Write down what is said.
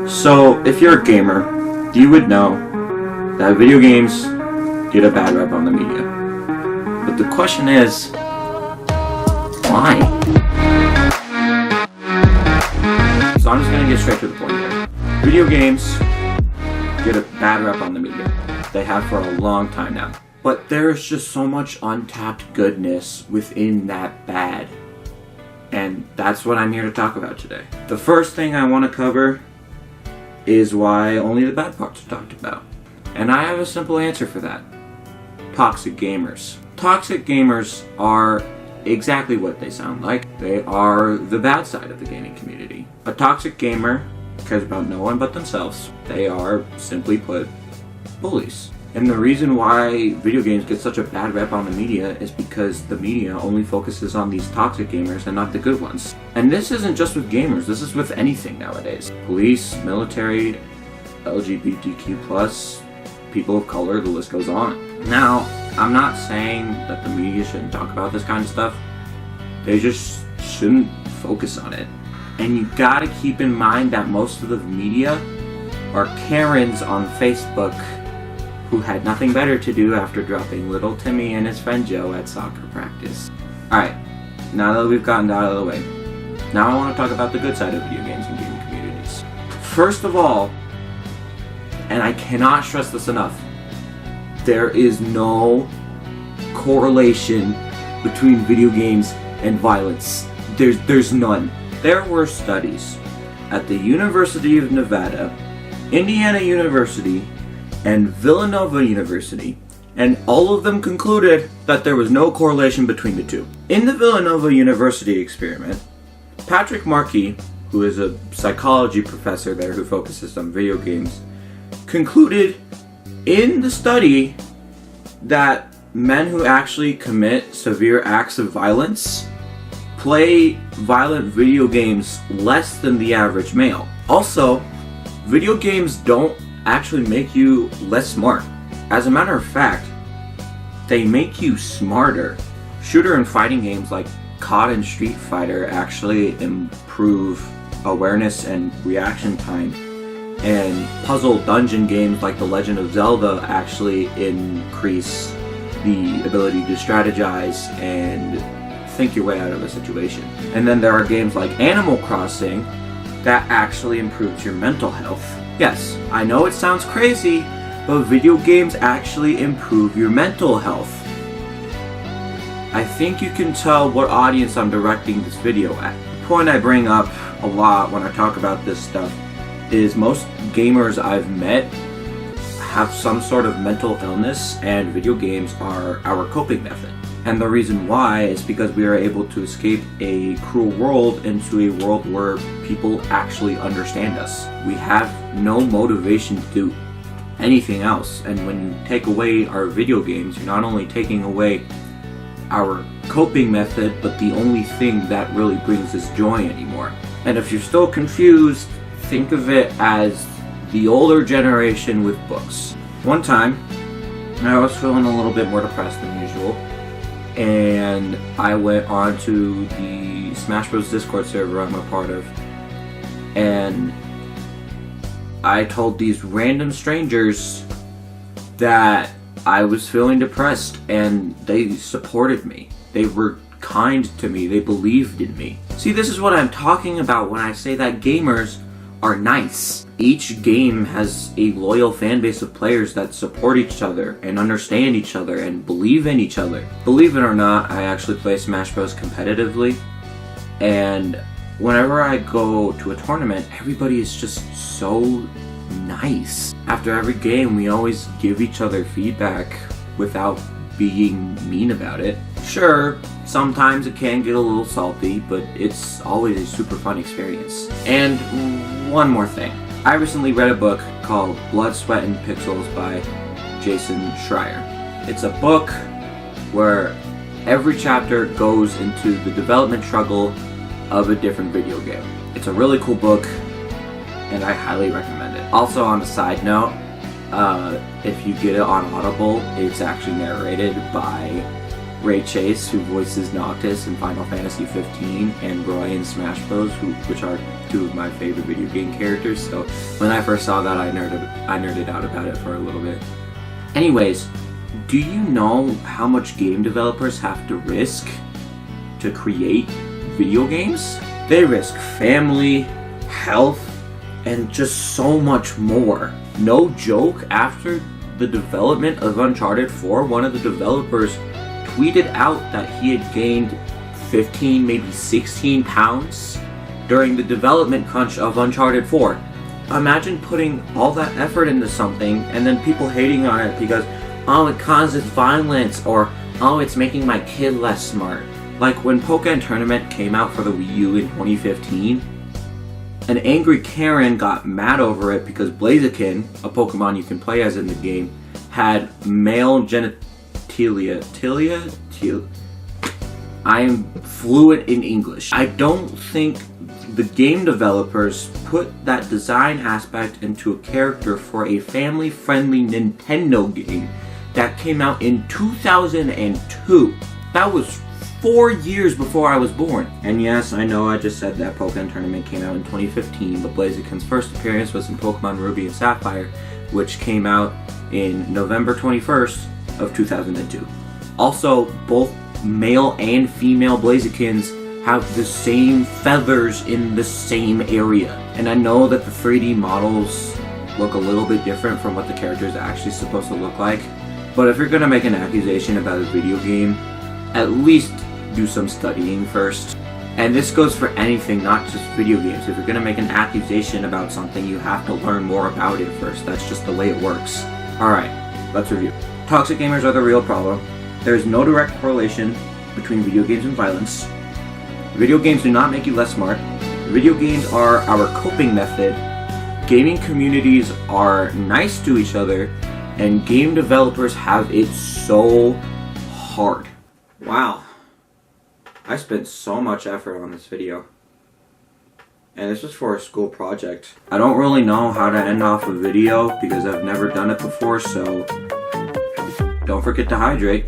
So, if you're a gamer, you would know that video games get a bad rep on the media. But the question is, why? So I'm just going to get straight to the point here. Video games get a bad rep on the media. They have for a long time now. But there's just so much untapped goodness within that bad. And that's what I'm here to talk about today. The first thing I want to cover is why only the bad parts are talked about. And I have a simple answer for that. Toxic gamers. Toxic gamers are exactly what they sound like. They are the bad side of the gaming community. A toxic gamer cares about no one but themselves. They are, simply put, bullies. And the reason why video games get such a bad rep on the media is because the media only focuses on these toxic gamers and not the good ones. And this isn't just with gamers, this is with anything nowadays. Police, military, LGBTQ+, people of color, the list goes on. Now, I'm not saying that the media shouldn't talk about this kind of stuff. They just shouldn't focus on it. And you gotta keep in mind that most of the media are Karens on Facebook who had nothing better to do after dropping little Timmy and his friend Joe at soccer practice. Alright, now that we've gotten that out of the way, now I want to talk about the good side of video games and gaming communities. First of all, and I cannot stress this enough, there is no correlation between video games and violence. There's none. There were studies at the University of Nevada, Indiana University, and Villanova University, and all of them concluded that there was no correlation between the two. In the Villanova University experiment, Patrick Markey, who is a psychology professor there who focuses on video games, concluded in the study that men who actually commit severe acts of violence play violent video games less than the average male. Also, video games don't actually make you less smart. As a matter of fact, they make you smarter. Shooter and fighting games like COD and Street Fighter actually improve awareness and reaction time. And puzzle dungeon games like The Legend of Zelda actually increase the ability to strategize and think your way out of a situation. And then there are games like Animal Crossing that actually improves your mental health. Yes, I know it sounds crazy, but video games actually improve your mental health. I think you can tell what audience I'm directing this video at. The point I bring up a lot when I talk about this stuff is most gamers I've met have some sort of mental illness, and video games are our coping method. And the reason why is because we are able to escape a cruel world into a world where people actually understand us. We have no motivation to do anything else. And when you take away our video games, you're not only taking away our coping method, but the only thing that really brings us joy anymore. And if you're still confused, think of it as the older generation with books. One time, I was feeling a little bit more depressed than usual, and I went on to the Smash Bros. Discord server I'm a part of, and I told these random strangers that I was feeling depressed, and they supported me. They were kind to me. They believed in me. See, this is what I'm talking about when I say that gamers are nice. Each game has a loyal fan base of players that support each other and understand each other and believe in each other. Believe it or not, I actually play Smash Bros. Competitively, and whenever I go to a tournament, everybody is just so nice. After every game, we always give each other feedback without being mean about it. Sure, sometimes it can get a little salty, but it's always a super fun experience. And one more thing. I recently read a book called Blood, Sweat, and Pixels by Jason Schreier. It's a book where every chapter goes into the development struggle of a different video game. It's a really cool book, and I highly recommend it. Also, on a side note, if you get it on Audible, it's actually narrated by Ray Chase, who voices Noctis in Final Fantasy 15, and Roy in Smash Bros, which are two of my favorite video game characters. So when I first saw that, I nerded out about it for a little bit. Anyways, do you know how much game developers have to risk to create video games? They risk family, health, and just so much more. No joke, after the development of Uncharted 4, one of the developers tweeted out that he had gained 15, maybe 16 pounds during the development crunch of Uncharted 4. Imagine putting all that effort into something and then people hating on it because, oh, it causes violence, or, oh, it's making my kid less smart. Like when Pokemon Tournament came out for the Wii U in 2015, an angry Karen got mad over it because Blaziken, a Pokemon you can play as in the game, had male genitalia. I am fluent in English. I don't think the game developers put that design aspect into a character for a family-friendly Nintendo game that came out in 2002. That was 4 years before I was born. And yes, I know I just said that Pokemon Tournament came out in 2015, but Blaziken's first appearance was in Pokemon Ruby and Sapphire, which came out in November 21st of 2002. Also, both male and female Blazikens have the same feathers in the same area. And I know that the 3D models look a little bit different from what the character is actually supposed to look like, but if you're gonna make an accusation about a video game, at least do some studying first. And this goes for anything, not just video games. If you're gonna make an accusation about something, you have to learn more about it first. That's just the way it works. Alright, let's review. Toxic gamers are the real problem. There is no direct correlation between video games and violence. Video games do not make you less smart. Video games are our coping method. Gaming communities are nice to each other, and game developers have it so hard. Wow. I spent so much effort on this video. And this was for a school project. I don't really know how to end off a video because I've never done it before, so don't forget to hydrate.